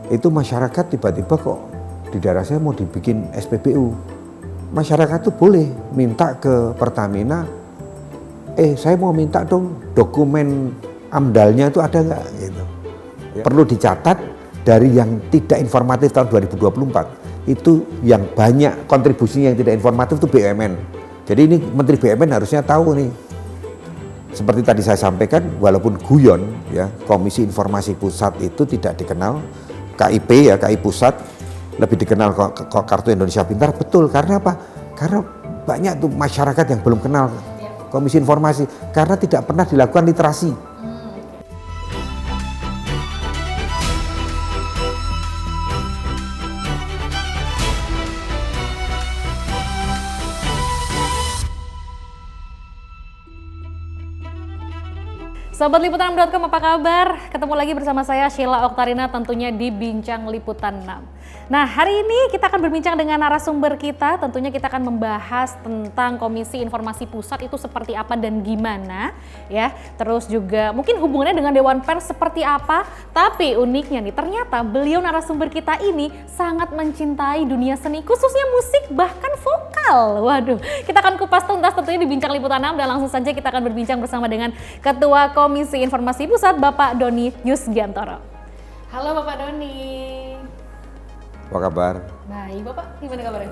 itu masyarakat tiba-tiba kok di daerah saya mau dibikin SPBU. Masyarakat tuh boleh minta ke Pertamina, saya mau minta dong dokumen AMDAL-nya itu ada nggak gitu. Ya. Perlu dicatat dari yang tidak informatif tahun 2024 itu yang banyak kontribusinya yang tidak informatif itu BUMN. Jadi ini Menteri BUMN harusnya tahu nih. Seperti tadi saya sampaikan, walaupun guyon ya, Komisi Informasi Pusat itu tidak dikenal, KIP ya, KI Pusat lebih dikenal Kartu Indonesia Pintar, betul. Karena apa? Karena banyak tuh masyarakat yang belum kenal Komisi Informasi karena tidak pernah dilakukan literasi. Sobat Liputan6.com, apa kabar? Ketemu lagi bersama saya Sheila Oktarina tentunya di Bincang Liputan 6. Nah, hari ini kita akan berbincang dengan narasumber kita. Tentunya kita akan membahas tentang Komisi Informasi Pusat itu seperti apa dan gimana ya. Terus juga mungkin hubungannya dengan Dewan Pers seperti apa. Tapi uniknya nih, ternyata beliau narasumber kita ini sangat mencintai dunia seni, khususnya musik bahkan vokal. Waduh, kita akan kupas tuntas tentunya di Bincang Liputan 6 dan langsung saja kita akan berbincang bersama dengan Ketua Komisi Informasi Pusat, Bapak Doni Yusgiantoro. Halo Bapak Doni. Apa kabar? Baik, Bapak gimana kabarnya?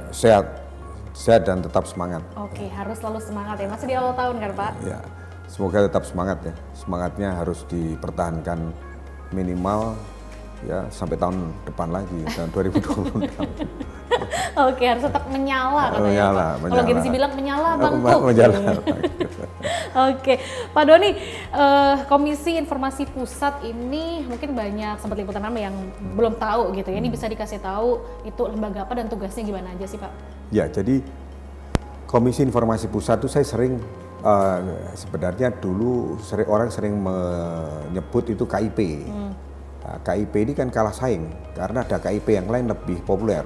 Sehat dan tetap semangat. Oke, harus selalu semangat ya, masih di awal tahun kan Pak? Ya, semoga tetap semangat ya. Semangatnya harus dipertahankan minimal ya sampai tahun depan lagi, tahun 2026. Oke, harus tetap menyala katanya. Menyala. Kalau Gen Z bilang menyala bangku. Menyala. Oke, Pak Doni, Komisi Informasi Pusat ini mungkin banyak Sobat Liputan 6 yang belum tahu gitu ya. Ini bisa dikasih tahu itu lembaga apa dan tugasnya gimana aja sih Pak? Ya, jadi Komisi Informasi Pusat itu saya sering sebenarnya dulu orang sering menyebut itu KIP. Nah, KIP ini kan kalah saing karena ada KIP yang lain lebih populer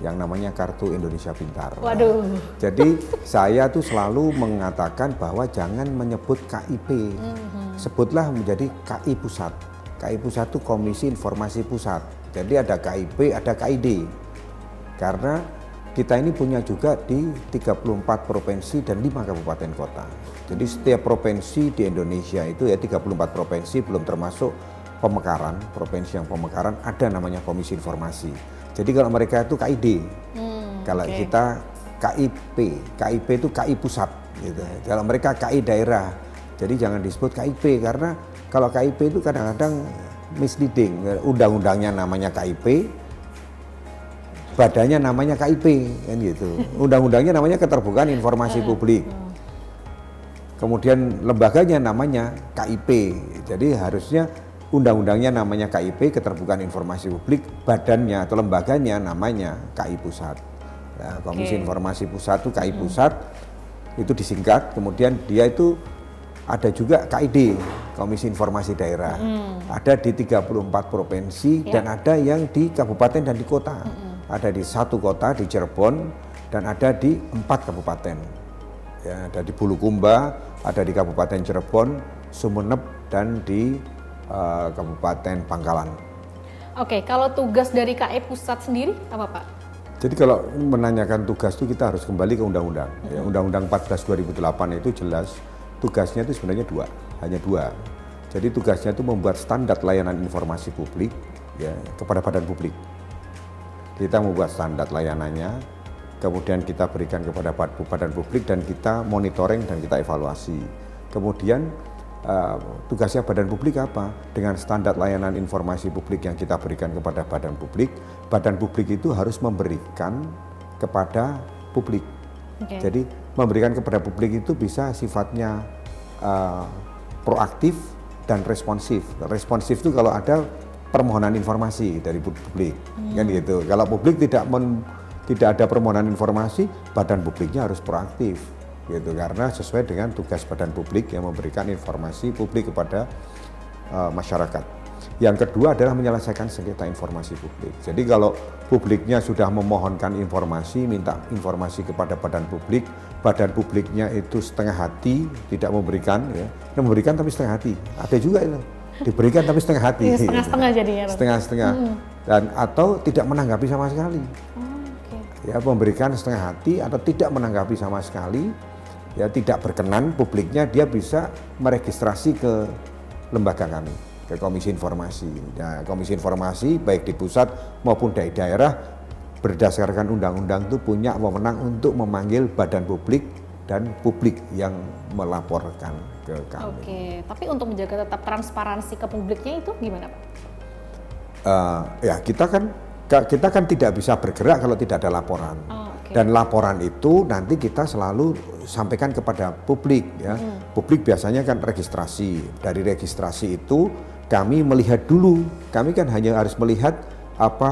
yang namanya Kartu Indonesia Pintar. Waduh. Jadi saya tuh selalu mengatakan bahwa jangan menyebut KIP, sebutlah menjadi KI Pusat. KI Pusat itu Komisi Informasi Pusat. Jadi ada KIP, ada KID. Karena kita ini punya juga di 34 provinsi dan 5 kabupaten kota. Jadi setiap provinsi di Indonesia itu ya 34 provinsi belum termasuk pemekaran, provinsi yang pemekaran ada namanya Komisi Informasi. Jadi kalau mereka itu KID, kalau kita KIP, KIP itu KI Pusat gitu. Kalau mereka KI daerah, jadi jangan disebut KIP karena kalau KIP itu kadang-kadang misleading. Undang-undangnya namanya KIP, badannya namanya KIP kan gitu. Undang-undangnya namanya Keterbukaan Informasi Publik. Kemudian lembaganya namanya KIP. Jadi harusnya undang-undangnya namanya KIP, Keterbukaan Informasi Publik, badannya atau lembaganya namanya KI Pusat. Nah, Komisi Informasi Pusat itu KI Pusat, itu disingkat, kemudian dia itu ada juga KID, Komisi Informasi Daerah. Ada di 34 provinsi dan ada yang di kabupaten dan di kota. Ada di 1 kota di Cirebon dan ada di 4 kabupaten. Ya, ada di Bulukumba, ada di Kabupaten Cirebon, Sumeneb dan di Kabupaten Pangkalan. Oke, kalau tugas dari KI Pusat sendiri apa Pak? Jadi kalau menanyakan tugas itu kita harus kembali ke undang-undang. Ya, Undang-Undang 14 2008 itu jelas tugasnya itu sebenarnya hanya dua. Jadi tugasnya itu membuat standar layanan informasi publik ya, kepada badan publik. Kita membuat standar layanannya, kemudian kita berikan kepada badan publik dan kita monitoring dan kita evaluasi. Kemudian tugasnya badan publik apa? Dengan standar layanan informasi publik yang kita berikan kepada badan publik itu harus memberikan kepada publik. Jadi memberikan kepada publik itu bisa sifatnya proaktif dan responsif. Responsif itu kalau ada permohonan informasi dari publik, kan gitu. Kalau publik tidak ada permohonan informasi, badan publiknya harus proaktif. Gitu, karena sesuai dengan tugas badan publik yang memberikan informasi publik kepada masyarakat. Yang kedua adalah menyelesaikan sengketa informasi publik. Jadi kalau publiknya sudah memohonkan informasi, minta informasi kepada badan publiknya itu setengah hati, tidak memberikan, ya, memberikan tapi setengah hati. Ada juga itu, diberikan tapi setengah hati. Setengah-setengah jadinya. Setengah-setengah. dan atau tidak menanggapi sama sekali. Ya, memberikan setengah hati atau tidak menanggapi sama sekali, ya tidak berkenan publiknya, dia bisa meregistrasi ke lembaga kami, ke Komisi Informasi. Nah, Komisi Informasi baik di pusat maupun di daerah berdasarkan undang-undang itu punya wewenang untuk memanggil badan publik dan publik yang melaporkan ke kami. Oke, tapi untuk menjaga tetap transparansi ke publiknya itu gimana, Pak? Ya kita kan tidak bisa bergerak kalau tidak ada laporan. Dan laporan itu nanti kita selalu sampaikan kepada publik ya. Publik biasanya kan registrasi. Dari registrasi itu kami melihat dulu. Kami kan hanya harus melihat apa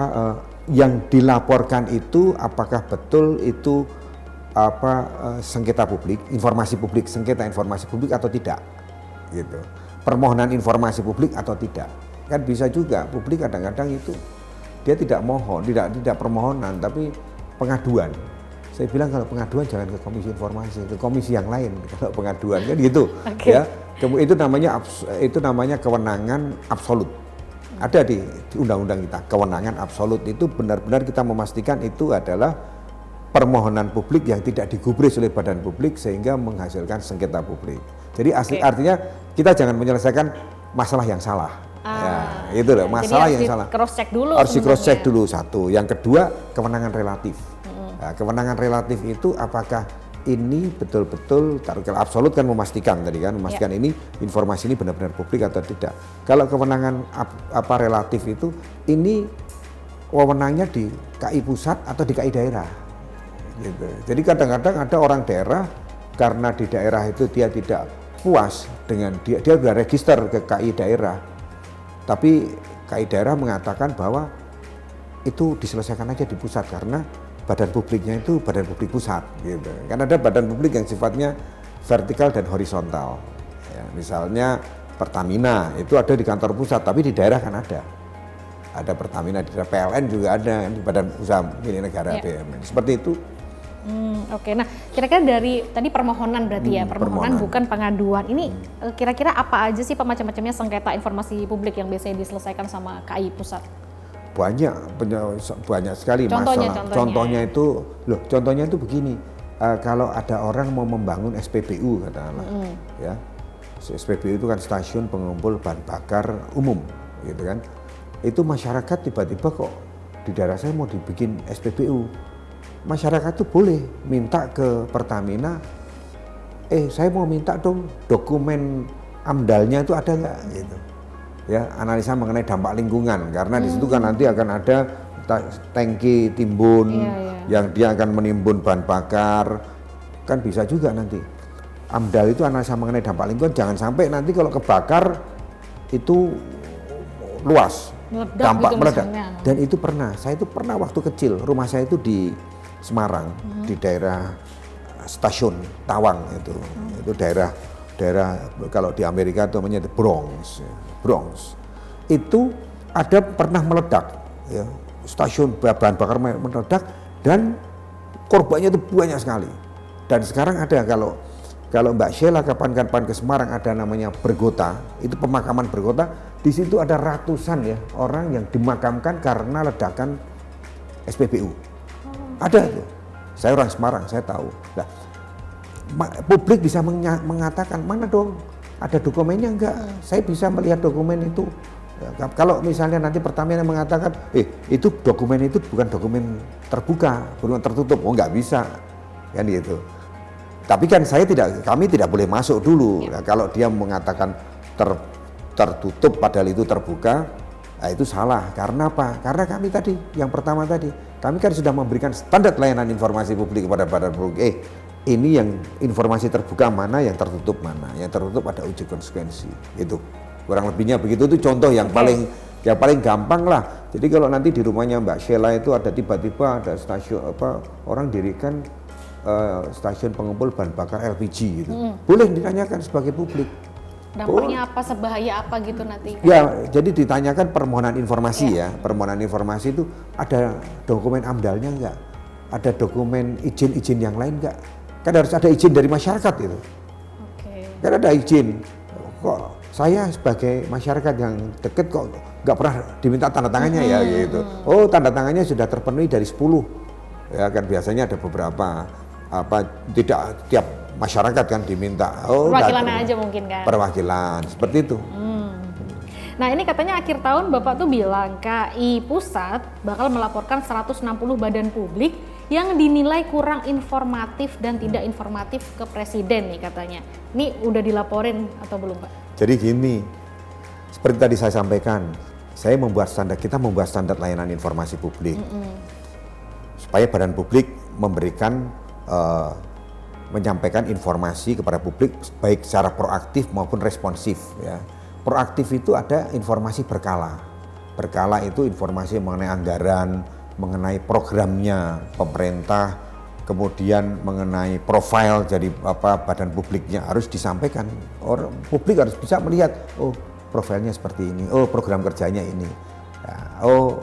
yang dilaporkan itu apakah betul itu sengketa publik, informasi publik, sengketa informasi publik atau tidak. Gitu. Permohonan informasi publik atau tidak. Kan bisa juga publik kadang-kadang itu dia tidak mohon, tidak permohonan, tapi pengaduan. Saya bilang kalau pengaduan jangan ke Komisi Informasi, ke komisi yang lain. Kalau pengaduan kan gitu, ya. Itu namanya kewenangan absolut. Ada di undang-undang kita, kewenangan absolut itu benar-benar kita memastikan itu adalah permohonan publik yang tidak digubris oleh badan publik sehingga menghasilkan sengketa publik. Jadi artinya kita jangan menyelesaikan masalah yang salah. Ya, itu loh masalah yang salah. Cross check dulu. Harus di cross check dulu satu. Yang kedua kewenangan relatif. Nah, kewenangan relatif itu apakah ini betul-betul kalau absolut kan memastikan tadi kan memastikan ini informasi ini benar-benar publik atau tidak. Kalau kewenangan relatif itu ini wewenangnya di KI pusat atau di KI daerah. Gitu. Jadi kadang-kadang ada orang daerah karena di daerah itu dia tidak puas dengan dia sudah register ke KI daerah. Tapi KI daerah mengatakan bahwa itu diselesaikan aja di pusat karena badan publiknya itu badan publik pusat gitu. Kan ada badan publik yang sifatnya vertikal dan horizontal. Ya, misalnya Pertamina itu ada di kantor pusat tapi di daerah kan ada. Ada Pertamina di daerah, PLN juga ada di badan usaha milik negara BUMN. Seperti itu. Oke, nah kira-kira dari tadi permohonan berarti ya, permohonan bukan pengaduan. Ini kira-kira apa aja sih macam-macamnya sengketa informasi publik yang biasanya diselesaikan sama KI pusat? Banyak sekali masalah. Contohnya itu begini, kalau ada orang mau membangun SPBU katakanlah, ya SPBU itu kan stasiun pengumpul bahan bakar umum, gitu kan? Itu masyarakat tiba-tiba kok di daerah saya mau dibikin SPBU. Masyarakat tuh boleh minta ke Pertamina, saya mau minta dong dokumen AMDAL-nya itu ada nggak gitu. Ya, analisa mengenai dampak lingkungan karena di situ kan nanti akan ada tangki timbun yang dia akan menimbun bahan bakar. Kan bisa juga nanti. AMDAL itu analisa mengenai dampak lingkungan, jangan sampai nanti kalau kebakar itu luas. Dampak gitu meledak. Dan itu saya itu pernah waktu kecil, rumah saya itu di Semarang, di daerah stasiun Tawang itu daerah kalau di Amerika itu namanya Bronx. Itu ada pernah meledak, ya, stasiun bahan bakar meledak dan korbannya itu banyak sekali. Dan sekarang ada kalau Mbak Sheila kapan-kapan ke Semarang ada namanya Bergota, itu pemakaman Bergota, di situ ada ratusan ya orang yang dimakamkan karena ledakan SPBU. Ada itu. Saya orang Semarang, saya tahu. Nah, publik bisa mengatakan mana dong? Ada dokumennya enggak? Saya bisa melihat dokumen itu. Ya, kalau misalnya nanti Pertamina mengatakan, itu dokumen itu bukan dokumen terbuka, bukan tertutup, enggak bisa, kan gitu. Tapi kan kami tidak boleh masuk dulu. Nah, kalau dia mengatakan tertutup padahal itu terbuka, nah itu salah. Karena apa? Karena kami tadi, yang pertama tadi, kami kan sudah memberikan standar layanan informasi publik kepada badan publik. Ini yang informasi terbuka mana, yang tertutup mana. Yang tertutup ada uji konsekuensi. Itu kurang lebihnya begitu. Itu contoh yang paling gampang lah. Jadi kalau nanti di rumahnya Mbak Sheila itu ada tiba-tiba ada stasiun orang dirikan stasiun pengumpul bahan bakar LPG gitu. Boleh ditanyakan sebagai publik. Dampaknya apa, sebahaya apa gitu nanti? Ya, jadi ditanyakan permohonan informasi ya. Permohonan informasi itu ada dokumen AMDAL-nya enggak? Ada dokumen izin-izin yang lain enggak? Kan harus ada izin dari masyarakat itu. Kan ada izin. Kok saya sebagai masyarakat yang dekat kok nggak pernah diminta tanda tangannya ya gitu. Oh, tanda tangannya sudah terpenuhi dari 10. Ya kan biasanya ada beberapa tidak tiap masyarakat kan diminta. Oh, perwakilan aja mungkin kan. Perwakilan seperti itu. Nah, ini katanya akhir tahun Bapak tuh bilang KI Pusat bakal melaporkan 160 badan publik yang dinilai kurang informatif dan tidak informatif ke Presiden nih katanya. Ini udah dilaporin atau belum, Pak? Jadi gini, seperti tadi saya sampaikan, kita membuat standar layanan informasi publik. Supaya badan publik memberikan, menyampaikan informasi kepada publik baik secara proaktif maupun responsif ya. Proaktif itu ada informasi berkala. Berkala itu informasi mengenai anggaran, mengenai programnya pemerintah, kemudian mengenai profil jadi badan publiknya harus disampaikan. Orang publik harus bisa melihat, oh profilnya seperti ini, oh program kerjanya ini, oh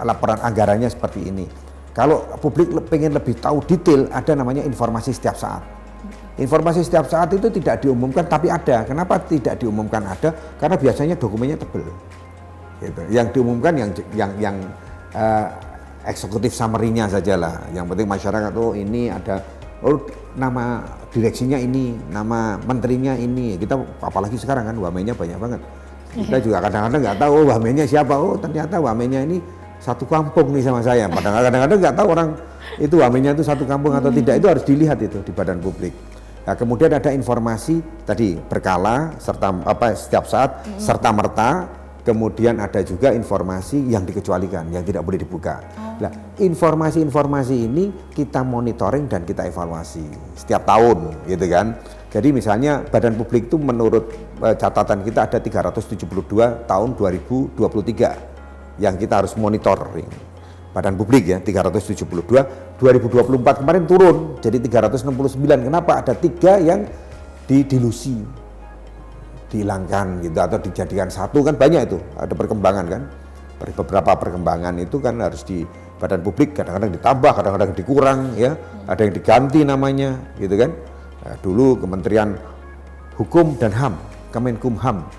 laporan anggarannya seperti ini. Kalau publik pengen lebih tahu detail, ada namanya informasi setiap saat. Informasi setiap saat itu tidak diumumkan tapi ada. Kenapa tidak diumumkan ada? Karena biasanya dokumennya tebal. Gitu. Yang diumumkan yang eksekutif summary-nya saja lah. Yang penting masyarakat ini ada nama direksinya ini, nama menterinya ini. Kita apalagi sekarang kan wamennya banyak banget. Kita juga kadang-kadang nggak tahu wamennya siapa. Oh ternyata wamennya ini satu kampung nih sama saya. Padahal kadang-kadang nggak tahu orang itu wamennya itu satu kampung atau tidak. Itu harus dilihat itu di badan publik. Nah, kemudian ada informasi tadi berkala serta setiap saat serta merta. Kemudian ada juga informasi yang dikecualikan, yang tidak boleh dibuka. Nah, informasi-informasi ini kita monitoring dan kita evaluasi setiap tahun, gitu kan. Jadi misalnya badan publik itu menurut catatan kita ada 372 tahun 2023 yang kita harus monitoring. Badan publik ya 372, 2024 kemarin turun jadi 369. Kenapa? Ada 3 yang didilusi, dihilangkan gitu atau dijadikan satu kan banyak itu, ada perkembangan kan. Beberapa perkembangan itu kan harus di badan publik kadang-kadang ditambah, kadang-kadang dikurang ya, ada yang diganti namanya gitu kan. Nah, dulu Kementerian Hukum dan HAM, Kemenkumham.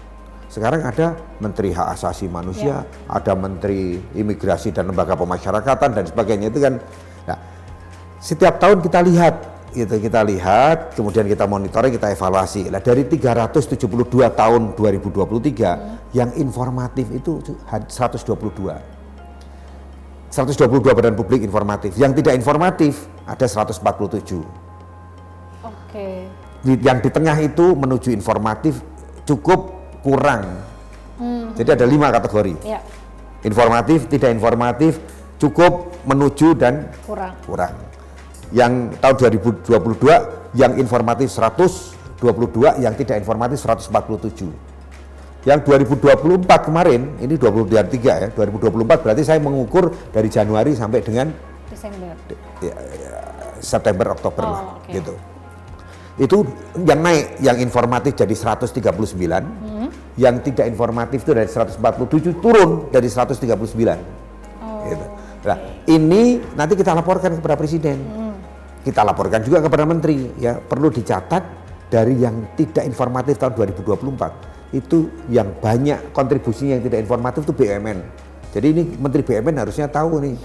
Sekarang ada Menteri Hak Asasi Manusia, ada Menteri Imigrasi dan Lembaga Pemasyarakatan dan sebagainya itu kan. Nah, setiap tahun kita lihat, gitu kita lihat, kemudian kita monitoring, kita evaluasi. Nah, dari 372 tahun 2023 yang informatif itu 122. 122 badan publik informatif. Yang tidak informatif ada 147. Oke. Yang di tengah itu menuju informatif cukup kurang. Jadi ada 5 kategori. Ya. Informatif, tidak informatif, cukup, menuju dan kurang. Yang tahun 2022 yang informatif 122, yang tidak informatif 147. Yang 2024 kemarin, ini 2023 ya, 2024 berarti saya mengukur dari Januari sampai dengan Desember. September, Oktober lah, gitu. Itu yang naik, yang informatif jadi 139, yang tidak informatif itu dari 147 turun dari 139. Gitu. Nah, ini nanti kita laporkan kepada Presiden. Kita laporkan juga kepada Menteri. Ya, perlu dicatat dari yang tidak informatif tahun 2024 itu yang banyak kontribusinya yang tidak informatif itu BUMN. Jadi ini Menteri BUMN harusnya tahu nih.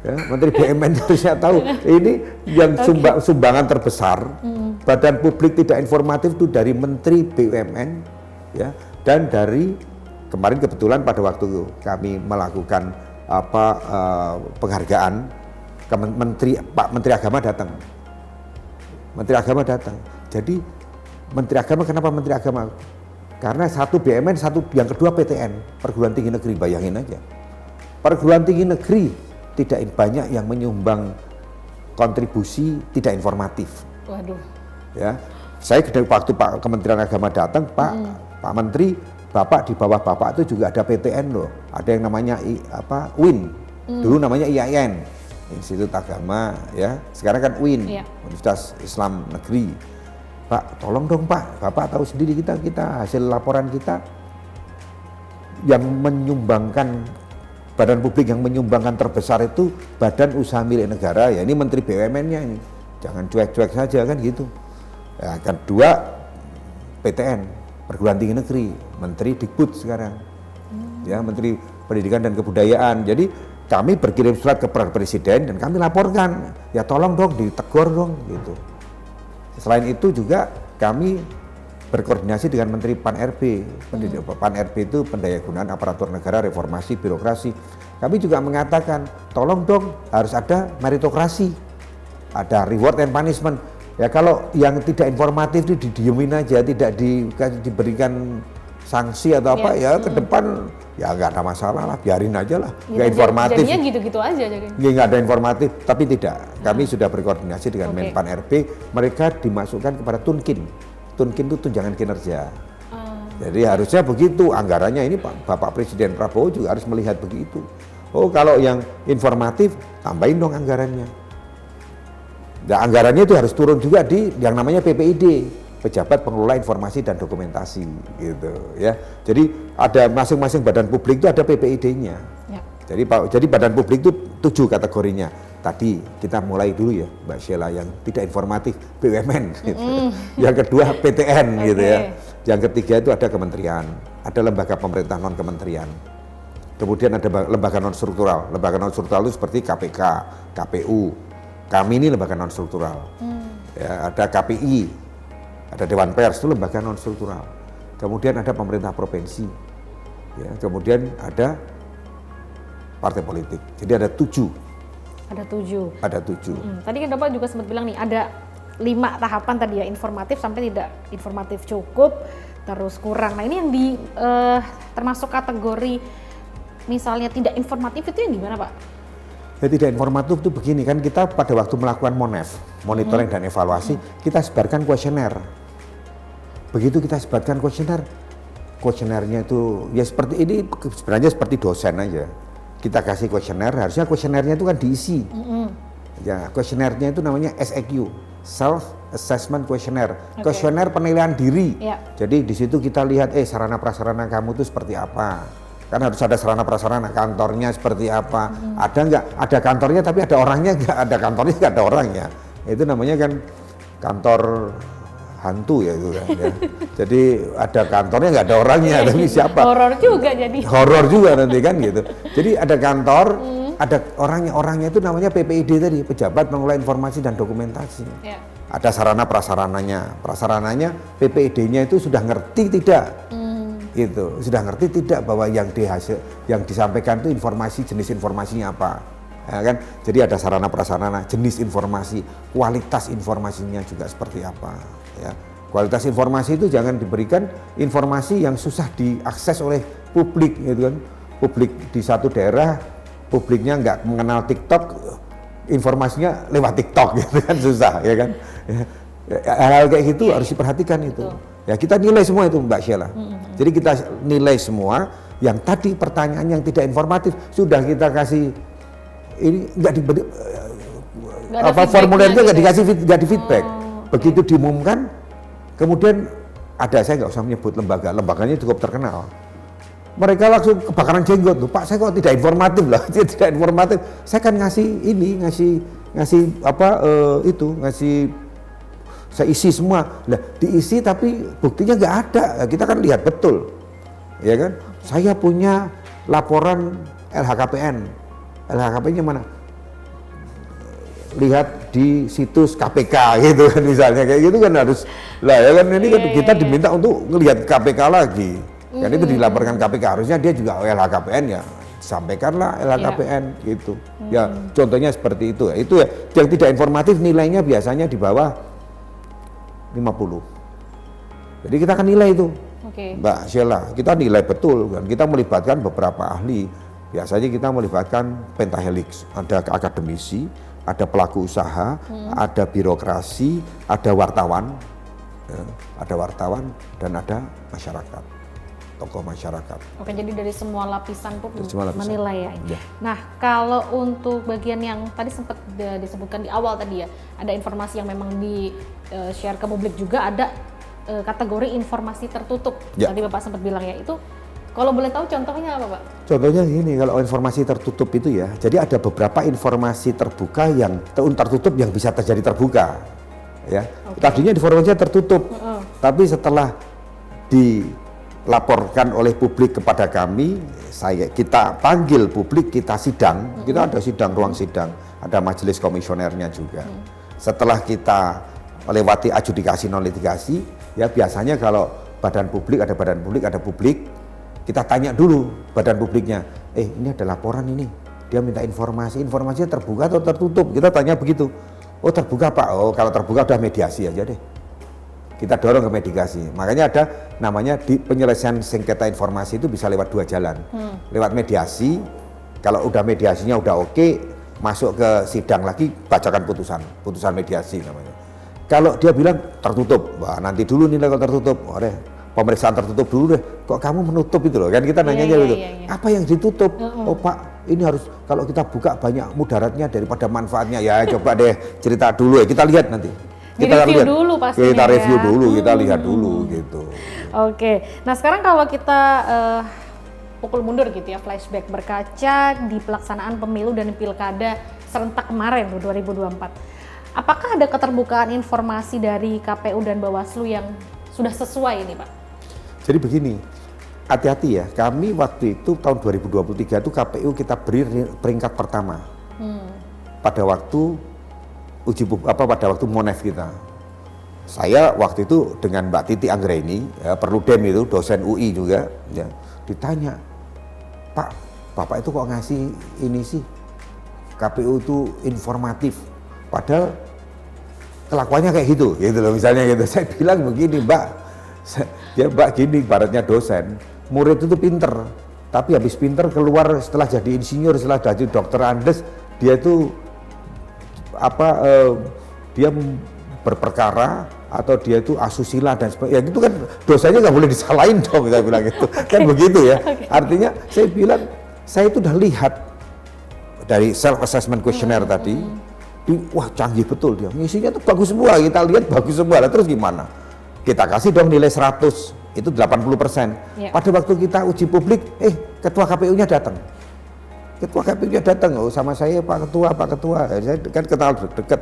Ya, Menteri BUMN harusnya tahu ini yang sumbangan terbesar badan publik tidak informatif itu dari Menteri BUMN ya, dan dari kemarin kebetulan pada waktu kami melakukan penghargaan Pak Menteri Agama datang. Menteri Agama datang. Jadi Menteri Agama, kenapa Menteri Agama? Karena satu BUMN, yang kedua PTN, perguruan tinggi negeri, bayangin aja. Perguruan tinggi negeri tidak banyak yang menyumbang kontribusi tidak informatif. Waduh. Ya, saya waktu Pak Kementerian Agama datang, Pak Menteri, Bapak di bawah Bapak itu juga ada PTN loh, ada yang namanya UIN, dulu namanya IAIN, Institut Agama ya, sekarang kan UIN, Universitas Islam Negeri. Pak, tolong dong Pak, Bapak tahu sendiri kita hasil laporan kita yang menyumbangkan badan publik yang menyumbangkan terbesar itu badan usaha milik negara ya, ini Menteri BUMN-nya ini, jangan cuek-cuek saja kan gitu. Ya, kedua PTN, perguruan tinggi negeri, Menteri Dikbud sekarang. ya Menteri Pendidikan dan Kebudayaan. Jadi kami berkirim surat ke Presiden dan kami laporkan, ya tolong dong ditegur dong gitu. Selain itu juga kami berkoordinasi dengan Menteri Pan-RB. Pan-RB itu Pendayagunaan Aparatur Negara, Reformasi Birokrasi. Kami juga mengatakan, tolong dong harus ada meritokrasi, ada reward and punishment. Ya kalau yang tidak informatif itu didiemin aja, tidak diberikan sanksi atau apa, ya ke depan ya nggak ada masalah lah, biarin aja lah, nggak informatif. Jadinya gitu-gitu aja jadi. Ya nggak ada informatif, tapi tidak. Kami sudah berkoordinasi dengan Menpan RB, mereka dimasukkan kepada Tunkin. Tunkin itu tunjangan kinerja. Jadi harusnya begitu, anggarannya ini Bapak Presiden Prabowo juga harus melihat begitu. Oh kalau yang informatif, tambahin dong anggarannya. Nah anggarannya itu harus turun juga di yang namanya PPID. Pejabat Pengelola Informasi dan Dokumentasi gitu ya. Jadi ada masing-masing badan publik itu ada PPID-nya. Ya. Jadi badan publik itu 7 kategorinya. Tadi kita mulai dulu ya Mbak Sheila, yang tidak informatif BUMN gitu. Yang kedua PTN gitu ya. Yang ketiga itu ada kementerian, ada lembaga pemerintah non kementerian. Kemudian ada lembaga non struktural. Lembaga non struktural itu seperti KPK, KPU. Kami ini lembaga non struktural. Ya, ada KPI. Ada Dewan Pers, itu lembaga non struktural. Kemudian ada pemerintah provinsi, ya, kemudian ada partai politik. Jadi ada 7. Ada 7. Ada 7. Tadi kan Bapak juga sempat bilang nih ada 5 tahapan tadi ya, informatif sampai tidak informatif cukup, terus kurang. Nah ini yang termasuk kategori misalnya tidak informatif itu yang gimana Pak? Ya, tidak informatif itu begini kan, kita pada waktu melakukan monitoring dan evaluasi, kita sebarkan kuesioner. Begitu kita sebarkan kuesionernya itu ya seperti ini, sebenarnya seperti dosen aja. Kita kasih kuesioner, harusnya kuesionernya itu kan diisi. Ya, kuesionernya itu namanya SEQ, Self Assessment Questionnaire. Kuesioner penilaian diri. Jadi di situ kita lihat sarana prasarana kamu itu seperti apa. Kan harus ada sarana prasarana, kantornya seperti apa, ada nggak, ada kantornya tapi ada orangnya nggak, ada kantornya nggak ada orangnya, itu namanya kan kantor hantu ya itu kan ya. Jadi ada kantornya nggak ada orangnya, tapi siapa? Horor juga jadi. Horor juga nanti kan gitu. Jadi ada kantor, ada orangnya itu namanya PPID tadi, Pejabat Pengelola Informasi dan Dokumentasi. Ada sarana prasarananya PPID-nya itu sudah ngerti tidak? Gitu, sudah ngerti tidak bahwa yang disampaikan itu jenis informasinya apa, ya kan? Jadi ada sarana prasarana, jenis informasi, kualitas informasinya juga seperti apa, ya. Kualitas informasi itu jangan diberikan informasi yang susah diakses oleh publik, gitu kan? Publik di satu daerah, publiknya nggak mengenal TikTok, informasinya lewat TikTok, gitu kan, susah, ya kan? Hal-hal kayak gitu harus diperhatikan itu. Ya kita nilai semua itu Mbak Sheila. Jadi kita nilai semua yang tadi pertanyaan yang tidak informatif sudah kita kasih ini nggak diberi formulirnya nggak di feedback. Begitu diumumkan, kemudian ada, saya nggak usah menyebut lembaganya cukup terkenal. Mereka langsung kebakaran jenggot tuh, Pak saya kok tidak informatif lah, tidak informatif. Saya kan ngasih saya isi semua, lah diisi tapi buktinya nggak ada, kita kan lihat betul, ya kan? Saya punya laporan LHKPN-nya mana? Lihat di situs KPK gitu kan misalnya, kayak gitu kan harus, lah ya kan ini kan kita diminta untuk ngelihat KPK lagi, kan itu dilaporkan KPK, harusnya dia juga LHKPN ya, sampaikanlah LHKPN gitu, ya contohnya seperti itu ya, yang tidak informatif nilainya biasanya di bawah 50. Jadi kita akan nilai itu, Mbak Sheila, kita nilai betul kan. Kita melibatkan beberapa ahli. Biasanya kita melibatkan pentahelix, ada akademisi, ada pelaku usaha, ada birokrasi, ada wartawan, ya, dan ada masyarakat, tokoh masyarakat. Oke, jadi dari semua lapisan pun menilai ya. Nah, kalau untuk bagian yang tadi sempat disebutkan di awal tadi ya, ada informasi yang memang di-share ke publik juga, ada kategori informasi tertutup. Tadi Bapak sempat bilang ya, itu kalau boleh tahu contohnya apa Pak? Contohnya gini, kalau informasi tertutup itu ya, jadi ada beberapa informasi terbuka yang tertutup yang bisa terjadi terbuka. Ya, tadinya informasinya tertutup, tapi setelah dilaporkan oleh publik kepada kami, kita panggil publik, kita sidang, kita ada sidang, ruang sidang, ada majelis komisionernya juga. Setelah kita melewati adjudikasi non litigasi, ya biasanya kalau badan publik, ada publik, kita tanya dulu badan publiknya, ini ada laporan ini, dia minta informasinya terbuka atau tertutup, kita tanya begitu. Oh terbuka Pak, oh kalau terbuka udah mediasi aja deh. Kita dorong ke mediasi, makanya ada namanya di penyelesaian sengketa informasi itu bisa lewat 2 jalan. Lewat mediasi, kalau udah mediasinya udah oke, masuk ke sidang lagi, bacakan putusan mediasi namanya. Kalau dia bilang tertutup, wah nanti dulu nih kalau tertutup, pemeriksaan tertutup dulu deh. Kok kamu menutup itu loh, kan kita nanyanya gitu. Apa yang ditutup? Oh Pak, ini harus kalau kita buka banyak mudaratnya daripada manfaatnya. Ya coba deh cerita dulu ya, kita lihat nanti. Kita review dulu pastinya. Kita review dulu, kita lihat dulu gitu. Oke, nah sekarang kalau kita pukul mundur gitu ya, flashback berkaca di pelaksanaan pemilu dan pilkada serentak kemarin 2024. Apakah ada keterbukaan informasi dari KPU dan Bawaslu yang sudah sesuai ini Pak? Jadi begini, hati-hati ya, kami waktu itu tahun 2023 itu KPU kita beri peringkat pertama. Pada waktu pada waktu Monef kita. Saya waktu itu dengan Mbak Titi Anggraini, ya, Perludem itu, dosen UI juga, ya, ditanya, Pak, Bapak itu kok ngasih ini sih, KPU itu informatif, padahal kelakuannya kayak gitu loh misalnya gitu. Saya bilang begini Mbak, Mbak gini, ibaratnya dosen, murid itu pinter, tapi habis pinter keluar setelah jadi insinyur, setelah jadi dokter Andes, dia itu dia berperkara atau dia itu asusila dan sebagainya, ya itu kan dosanya nggak boleh disalahin dong, saya bilang gitu. Kan begitu ya. Artinya saya bilang, saya itu udah lihat dari self assessment questionnaire tadi, wah canggih betul dia, ngisinya tuh bagus semua, kita lihat bagus semua. Lah terus gimana? Kita kasih dong nilai 100, itu 80%. Pada waktu kita uji publik, ketua KPU-nya datang. Ketua KPU-nya datang, oh sama saya Pak Ketua, saya kan kenal dekat.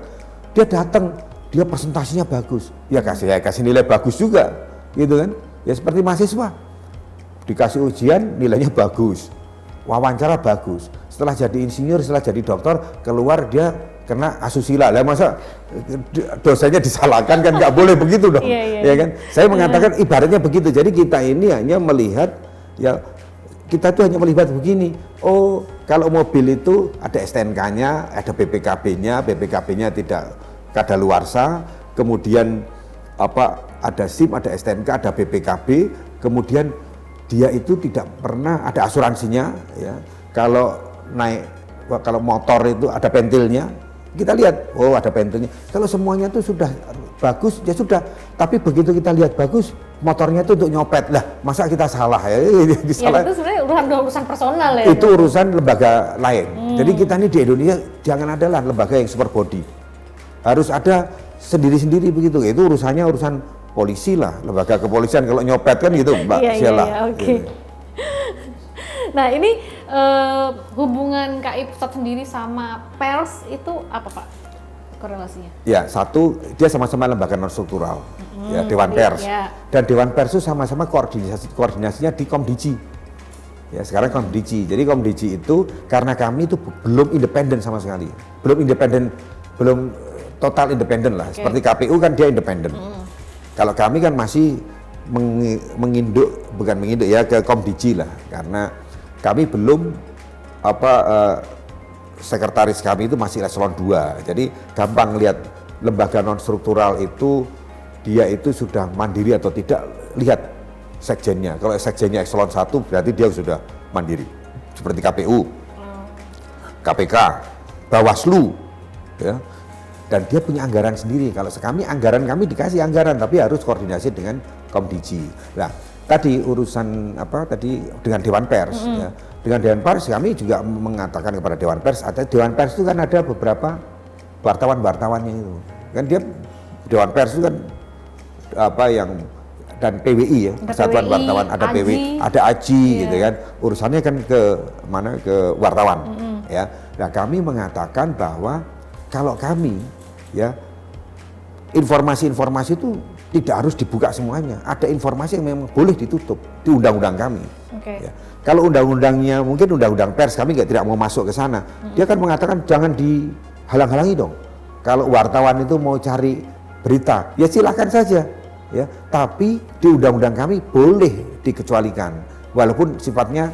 Dia datang, dia presentasinya bagus. Ya kasih nilai bagus juga, gitu kan? Ya seperti mahasiswa, dikasih ujian nilainya bagus, wawancara bagus. Setelah jadi insinyur, setelah jadi dokter, keluar dia kena asusila. Lah masa dosanya disalahkan, kan nggak boleh begitu dong, ya kan? Saya mengatakan ibaratnya begitu. Jadi kita ini hanya melihat ya. Kita tuh hanya melihat begini, oh kalau mobil itu ada STNK-nya, ada BPKB-nya tidak kadaluarsa, kemudian ada SIM, ada STNK, ada BPKB, kemudian dia itu tidak pernah ada asuransinya, ya. Kalau motor itu ada pentilnya, kita lihat, oh ada pentilnya. Kalau semuanya itu sudah bagus, ya sudah. Tapi begitu kita lihat bagus, motornya itu untuk nyopet, lah masa kita salah ya? Ya itu sebenarnya urusan personal ya. Itu urusan lembaga lain. Jadi kita ini di Indonesia jangan adalah lembaga yang super body. Harus ada sendiri-sendiri begitu. Itu urusannya urusan polisi lah, lembaga kepolisian. Kalau nyopet kan gitu, Mbak Sheila. Oke. Nah ini hubungan KI Pusat sendiri sama pers itu apa Pak korelasinya? Ya satu, dia sama-sama lembaga non struktural, ya Dewan Pers. Dan Dewan Pers itu sama-sama koordinasinya di Komdiji. Ya sekarang Komdiji. Jadi Komdiji itu karena kami itu belum independen sama sekali, belum total independen lah. Seperti KPU kan dia independen. Kalau kami kan masih bukan menginduk ya ke Komdiji lah, karena kami belum sekretaris kami itu masih eselon 2. Jadi gampang lihat lembaga non struktural itu dia itu sudah mandiri atau tidak, lihat sekjennya. Kalau sekjennya eselon 1 berarti dia sudah mandiri. Seperti KPU, KPK, Bawaslu, ya. Dan dia punya anggaran sendiri. Kalau anggaran kami dikasih anggaran, tapi harus koordinasi dengan Komdiji. Nah, tadi urusan dengan Dewan Pers, ya. Dengan Dewan Pers kami juga mengatakan kepada Dewan Pers, Dewan Pers itu kan ada beberapa wartawan-wartawannya itu. Kan dia Dewan Pers itu kan dan PWI ya, Persatuan Wartawan, ada PWI, ada AJI gitu kan. Urusannya kan ke wartawan, ya. Nah, kami mengatakan bahwa kalau kami ya informasi-informasi itu tidak harus dibuka semuanya. Ada informasi yang memang boleh ditutup di undang-undang kami. Ya. Kalau undang-undangnya mungkin undang-undang pers kami tidak mau masuk ke sana. Dia kan mengatakan jangan dihalang-halangi dong. Kalau wartawan itu mau cari berita, ya silakan saja. Ya, tapi di undang-undang kami boleh dikecualikan, walaupun sifatnya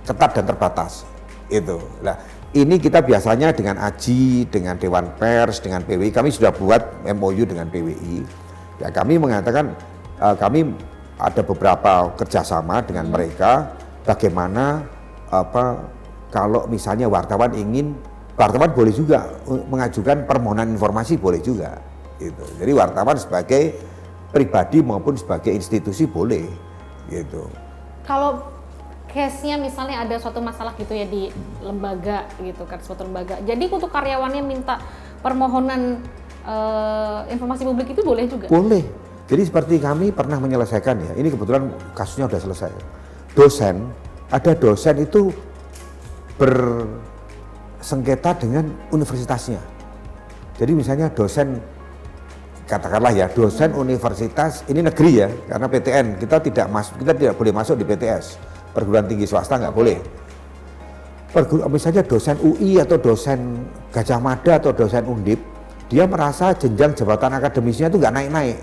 ketat dan terbatas. Itu. Nah, ini kita biasanya dengan AJI, dengan Dewan Pers, dengan PWI, kami sudah buat MOU dengan PWI. Ya, kami mengatakan kami ada beberapa kerjasama dengan mereka. Bagaimana kalau misalnya wartawan boleh juga mengajukan permohonan informasi, boleh juga. Gitu. Jadi wartawan sebagai pribadi maupun sebagai institusi boleh. Gitu. Kalau case-nya misalnya ada suatu masalah gitu ya di lembaga gitu kan, suatu lembaga. Jadi untuk karyawannya minta permohonan informasi publik itu boleh juga? Boleh. Jadi seperti kami pernah menyelesaikan ya, ini kebetulan kasusnya sudah selesai. Ada dosen itu bersengketa dengan universitasnya. Jadi misalnya dosen, katakanlah ya, dosen universitas, ini negeri ya, karena PTN, kita tidak boleh masuk di PTS, perguruan tinggi swasta nggak boleh. Misalnya dosen UI atau dosen Gajah Mada atau dosen Undip, dia merasa jenjang jabatan akademisnya itu nggak naik-naik.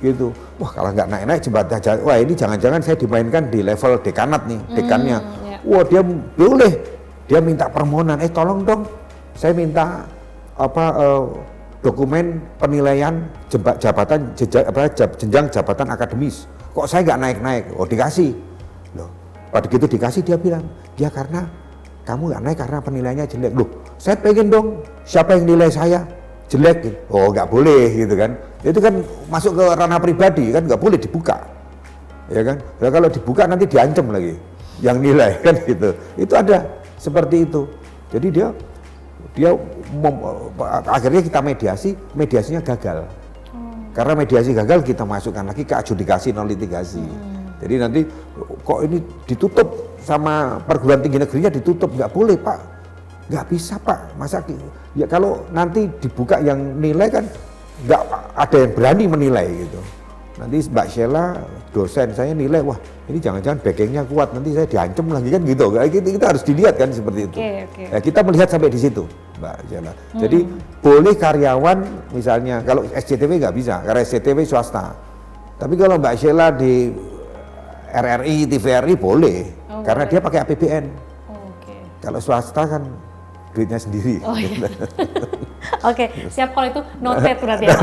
Gitu. Wah, kalau nggak naik-naik jabatan, wah ini jangan-jangan saya dimainkan di level dekanat nih, dekannya. Wah, dia boleh, dia minta permohonan, tolong dong, saya minta dokumen penilaian jenjang jabatan akademis. Kok saya nggak naik-naik? Oh, dikasih. Loh, pada gitu dikasih, dia bilang, ya karena kamu nggak naik karena penilaiannya jelek. Loh, saya pengen dong, siapa yang nilai saya jelek? Gitu. Oh, nggak boleh gitu kan. Itu kan masuk ke ranah pribadi kan, nggak boleh dibuka, ya kan? Ya, kalau dibuka nanti diancam lagi yang nilai kan gitu. Itu ada seperti itu. Jadi dia akhirnya kita mediasinya gagal. Karena mediasi gagal, kita masukkan lagi ke adjudikasi non litigasi. Jadi nanti kok ini ditutup sama perguruan tinggi negerinya, ditutup, nggak boleh Pak, nggak bisa Pak. Masa ya kalau nanti dibuka yang nilai kan nggak ada yang berani menilai gitu. Nanti Mbak Sheila, dosen saya nilai, wah ini jangan-jangan backingnya kuat, nanti saya diancam lagi kan gitu. Kita harus dilihat kan seperti itu. Ya, kita melihat sampai di situ, Mbak Sheila. Jadi boleh karyawan misalnya, kalau SCTV nggak bisa, karena SCTV swasta. Tapi kalau Mbak Sheila di RRI, TVRI boleh, karena dia pakai APBN. Kalau swasta kan duitnya sendiri. Oke, siap, kalau itu noted berarti ya.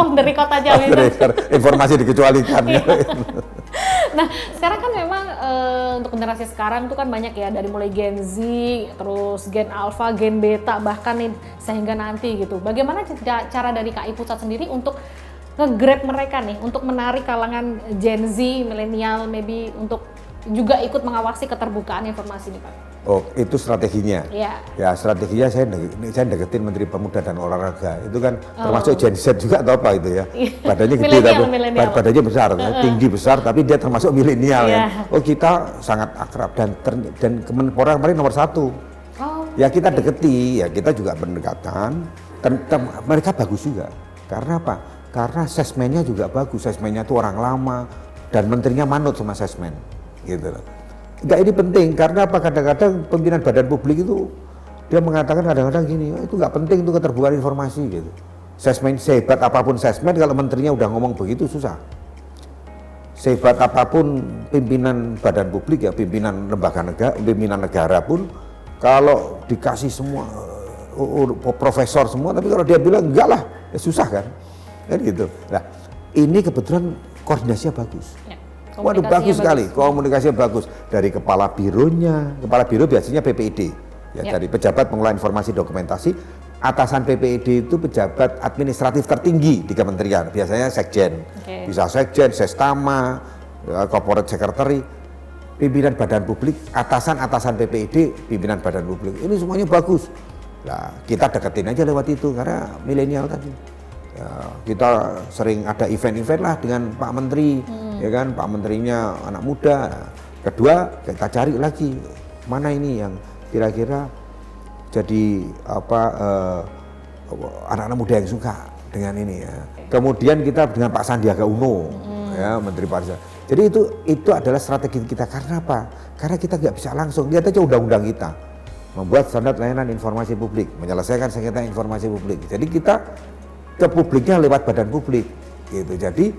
Om dari kota Jambi. Informasi dikecualikan. Nah, sekarang kan memang untuk generasi sekarang tuh kan banyak ya, dari mulai Gen Z, terus Gen Alpha, Gen Beta, bahkan nih sehingga nanti gitu. Bagaimana cara dari KI Pusat sendiri untuk nge-grab mereka nih, untuk menarik kalangan Gen Z, milenial, maybe untuk juga ikut mengawasi keterbukaan informasi nih Pak? Oh, itu strateginya. Ya, strateginya saya deketin Menteri Pemuda dan Olahraga. Itu kan termasuk Gen Z juga atau apa itu ya. Badannya gede tapi badannya besar, tinggi besar, tapi dia termasuk milenial ya. Oh, kita sangat akrab dan Kemenpora kemarin nomor 1. Ya kita deketi, ya kita juga pendekatan. Mereka bagus juga. Karena apa? Karena sesmennya juga bagus. Sesmennya itu orang lama dan menterinya manut sama sesmen. Gitu loh. Enggak, ini penting karena apa? Kadang-kadang pimpinan badan publik itu dia mengatakan kadang-kadang gini, itu nggak penting untuk keterbukaan informasi gitu. Sesmen, sehebat apapun sesmen, kalau menterinya udah ngomong begitu susah. Sehebat apapun pimpinan badan publik ya, pimpinan lembaga negara, pimpinan negara pun kalau dikasih semua profesor semua, tapi kalau dia bilang enggak lah, ya susah kan gitu. Nah, ini kebetulan koordinasinya bagus. Waduh, bagus sekali, komunikasinya bagus. Dari kepala bironya, kepala biro biasanya PPID, ya, dari pejabat pengelola informasi dokumentasi. Atasan PPID itu pejabat administratif tertinggi di kementerian, biasanya sekjen, bisa sekjen, sestama, corporate secretary, pimpinan badan publik, atasan PPID, pimpinan badan publik. Ini semuanya bagus. Nah, kita deketin aja lewat itu karena milenial tadi. Ya, kita sering ada event-event lah dengan Pak Menteri, ya kan, Pak Menterinya anak muda. Kedua, kita cari lagi mana ini yang kira-kira jadi anak-anak muda yang suka dengan ini ya. Kemudian kita dengan Pak Sandiaga Uno, ya Menteri Pariwisata. Jadi itu adalah strategi kita. Karena apa? Karena kita nggak bisa langsung, lihat aja undang-undang kita. Membuat standar layanan informasi publik, menyelesaikan sengketa informasi publik. Jadi kita ke publiknya lewat badan publik, gitu. Jadi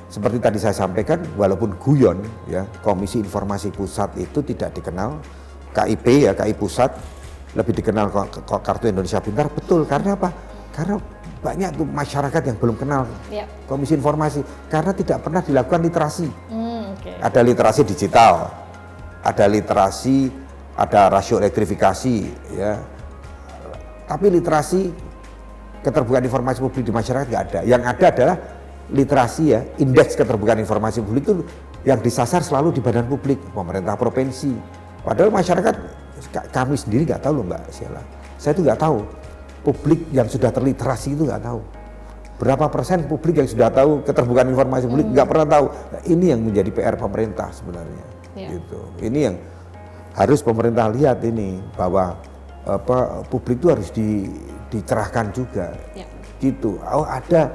seperti tadi saya sampaikan, walaupun guyon, ya Komisi Informasi Pusat itu tidak dikenal, KIP ya KI Pusat lebih dikenal Kartu Indonesia Pintar, betul. Karena apa? Karena banyak tuh masyarakat yang belum kenal Komisi Informasi karena tidak pernah dilakukan literasi. Ada literasi digital, ada literasi, ada rasio elektrifikasi, ya. Tapi literasi keterbukaan informasi publik di masyarakat nggak ada. Yang ada adalah literasi ya, indeks keterbukaan informasi publik itu yang disasar selalu di badan publik, pemerintah provinsi. Padahal masyarakat, kami sendiri nggak tahu loh Mbak Sheila. Saya itu nggak tahu. Publik yang sudah terliterasi itu nggak tahu. Berapa persen publik yang sudah tahu keterbukaan informasi publik nggak pernah tahu. Nah, ini yang menjadi PR pemerintah sebenarnya. Gitu. Ini yang harus pemerintah lihat ini bahwa publik itu harus dicerahkan juga. Gitu. Oh ada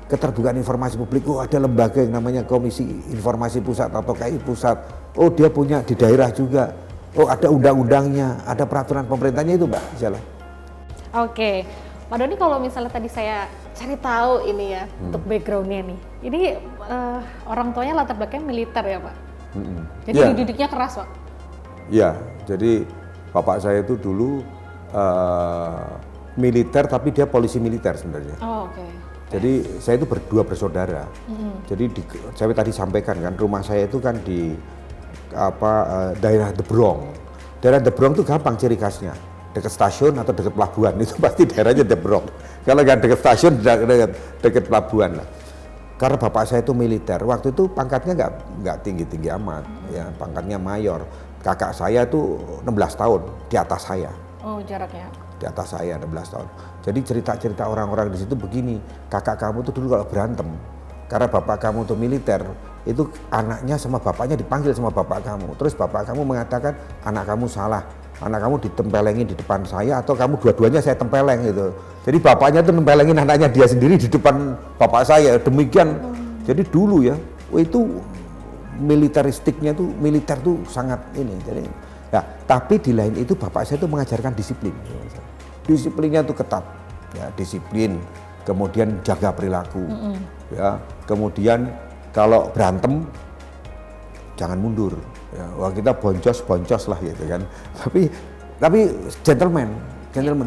keterbukaan informasi publik. Oh ada lembaga yang namanya Komisi Informasi Pusat atau KI Pusat. Oh dia punya di daerah juga. Oh ada undang-undangnya, ada peraturan pemerintahnya itu Mbak Sheila. Oke, Pak Doni kalau misalnya tadi saya cari tahu ini ya untuk backgroundnya nih, ini orang tuanya latar belakangnya militer ya Pak? Jadi dididiknya keras Pak? Iya, jadi bapak saya itu dulu militer tapi dia polisi militer sebenarnya. Oh oke. Jadi saya itu berdua bersaudara. Jadi saya tadi sampaikan kan rumah saya itu kan di daerah Debrong. Daerah Debrong itu gampang ciri khasnya. Dekat stasiun atau dekat pelabuhan itu pasti daerahnya Debrong. Kalau nggak dekat stasiun, dekat pelabuhan lah. Karena bapak saya itu militer, waktu itu pangkatnya nggak tinggi-tinggi amat, ya pangkatnya mayor. Kakak saya itu 16 tahun di atas saya. Oh jaraknya? Di atas saya 16 tahun. Jadi cerita-cerita orang-orang di situ begini, kakak kamu tuh dulu kalau berantem, karena bapak kamu tuh militer, itu anaknya sama bapaknya dipanggil sama bapak kamu. Terus bapak kamu mengatakan anak kamu salah. Anak kamu ditempelengin di depan saya atau kamu dua-duanya saya tempeleng gitu. Jadi bapaknya tuh nempelengin anaknya dia sendiri di depan bapak saya. Demikian. Jadi dulu ya, itu militeristiknya tuh militer tuh sangat ini. Jadi ya, tapi di lain itu bapak saya tuh mengajarkan disiplin. Disiplinnya tuh ketat. Ya, disiplin, kemudian jaga perilaku. Ya, kemudian kalau berantem jangan mundur. Ya, wah kita boncos lah gitu kan. Tapi gentleman.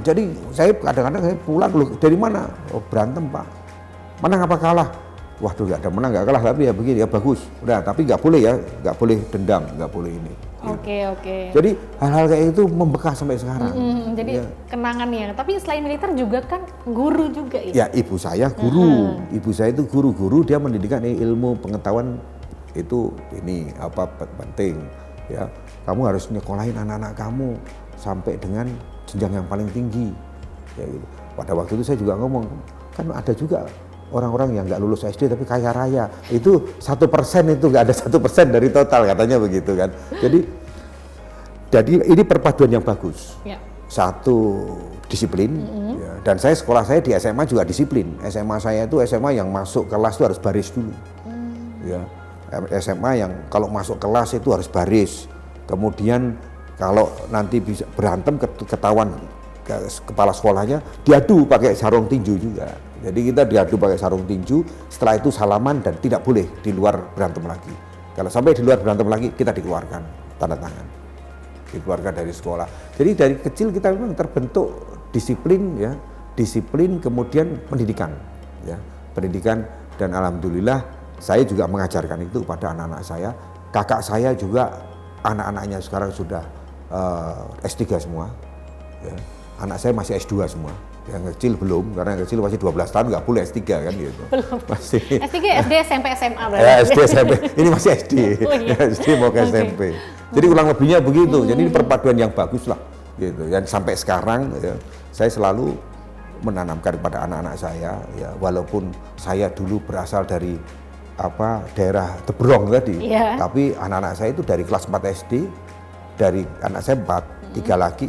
Jadi saya kadang-kadang saya pulang loh dari mana? Oh berantem Pak. Menang apa kalah? Waduh nggak ada menang nggak kalah tapi ya begini ya bagus. Udah tapi nggak boleh ya, nggak boleh dendam, nggak boleh ini. Oke. Jadi hal-hal kayak itu membekas sampai sekarang. Jadi kenangannya. Tapi selain militer juga kan guru juga ya. Ya ibu saya guru. Ibu saya itu guru dia mendidikan ilmu pengetahuan itu ini penting ya. Kamu harus nyekolahin anak-anak kamu sampai dengan jenjang yang paling tinggi ya gitu. Pada waktu itu saya juga ngomong kan ada juga orang-orang yang nggak lulus SD tapi kaya raya itu 1% itu nggak ada 1% dari total katanya begitu kan. Jadi ini perpaduan yang bagus ya. Satu disiplin ya. Dan sekolah saya di SMA juga disiplin. SMA saya itu SMA yang masuk kelas itu harus baris dulu ya. SMA yang kalau masuk kelas itu harus baris. Kemudian kalau nanti bisa berantem ketahuan kepala sekolahnya diadu pakai sarung tinju juga. Jadi kita diadu pakai sarung tinju, setelah itu salaman dan tidak boleh di luar berantem lagi. Kalau sampai di luar berantem lagi kita dikeluarkan, tanda tangan. Dikeluarkan dari sekolah. Jadi dari kecil kita memang terbentuk disiplin ya, disiplin kemudian pendidikan ya. Pendidikan dan alhamdulillah saya juga mengajarkan itu kepada anak-anak saya. Kakak saya juga anak-anaknya sekarang sudah S3 semua. Ya. Anak saya masih S2 semua. Yang kecil belum, karena yang kecil masih 12 tahun nggak boleh S3 kan gitu. Belum. Masih. S3, SD, SMP, SMA berarti. Ya SD, SMP. Ini masih SD. Oh, iya. SD mau ke SMP. Jadi kurang lebihnya begitu. Jadi ini perpaduan yang bagus lah. Gitu. Dan sampai sekarang ya, saya selalu menanamkan kepada anak-anak saya. Ya, walaupun saya dulu berasal dari daerah Debrong tadi, tapi anak-anak saya itu dari kelas 4 SD, dari anak saya 4, 3 lagi,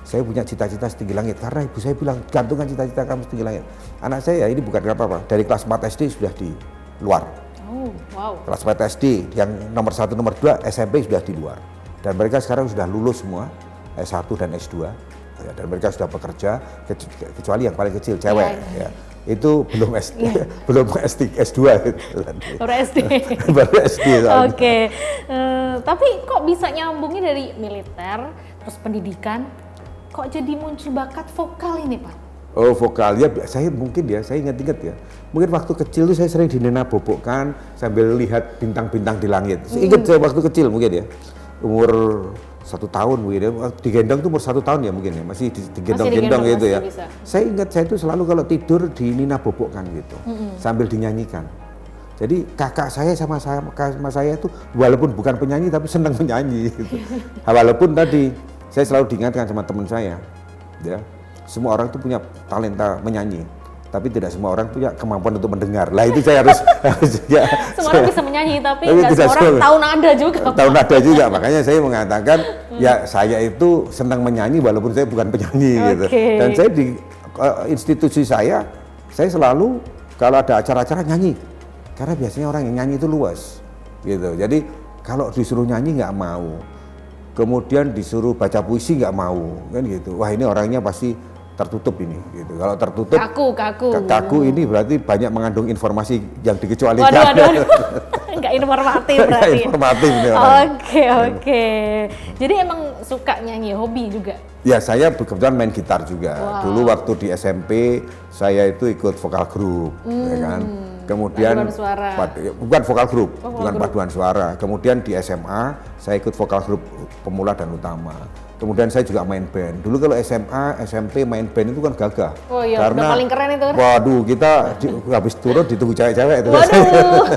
saya punya cita-cita setinggi langit karena ibu saya bilang gantungan cita-cita kamu setinggi langit. Anak saya ini bukan apa-apa, dari kelas 4 SD sudah di luar. Oh, wow. Kelas 4 SD yang nomor 1, nomor 2 SMP sudah di luar. Dan mereka sekarang sudah lulus semua S1 dan S2. Ya, dan mereka sudah bekerja kecuali yang paling kecil cewek ya. Itu belum SD, belum S2 itu. Baru SD. Baru SD. Oke. Tapi kok bisa nyambungnya dari militer terus pendidikan kok jadi muncul bakat vokal ini, Pak? Oh, vokal ya, saya ingat-ingat ya. Mungkin waktu kecil tuh saya sering dinena-bobokkan sambil lihat bintang-bintang di langit. Ingat saya waktu kecil mungkin ya, umur 1 tahun mungkin ya, digendong tuh umur 1 tahun ya mungkin ya, masih digendong-gendong gitu ya. Bisa. Saya ingat saya itu selalu kalau tidur dinena-bobokkan gitu, sambil dinyanyikan. Jadi kakak saya sama saya itu walaupun bukan penyanyi tapi senang menyanyi gitu. Walaupun tadi saya selalu diingatkan sama teman saya, ya. Semua orang itu punya talenta menyanyi, tapi tidak semua orang punya kemampuan untuk mendengar. Lah itu saya harus juga. Semua orang bisa menyanyi, tapi nggak semua orang tahu nada juga. Tahu nada juga, makanya saya mengatakan ya saya itu senang menyanyi walaupun saya bukan penyanyi gitu. Dan saya di institusi saya selalu kalau ada acara-acara nyanyi, karena biasanya orang yang nyanyi itu luas, gitu. Jadi kalau disuruh nyanyi nggak mau, kemudian disuruh baca puisi nggak mau, kan gitu. Wah ini orangnya pasti tertutup ini, gitu. Kalau tertutup, kaku ini berarti banyak mengandung informasi yang dikecualikan. Waduh. Nggak informatif berarti. Nggak informatif. Oke. Jadi emang suka nyanyi, hobi juga? Ya saya kebetulan main gitar juga. Dulu waktu di SMP saya itu ikut vokal grup, ya kan. Kemudian paduan suara. Bukan vokal grup, bukan paduan suara. Kemudian di SMA saya ikut vokal grup pemula dan utama. Kemudian saya juga main band. Dulu kalau SMA, SMP main band itu kan gagah. Oh iya, karena udah paling keren itu. Waduh, kita habis turun ditunggu cewek-cewek itu. Waduh.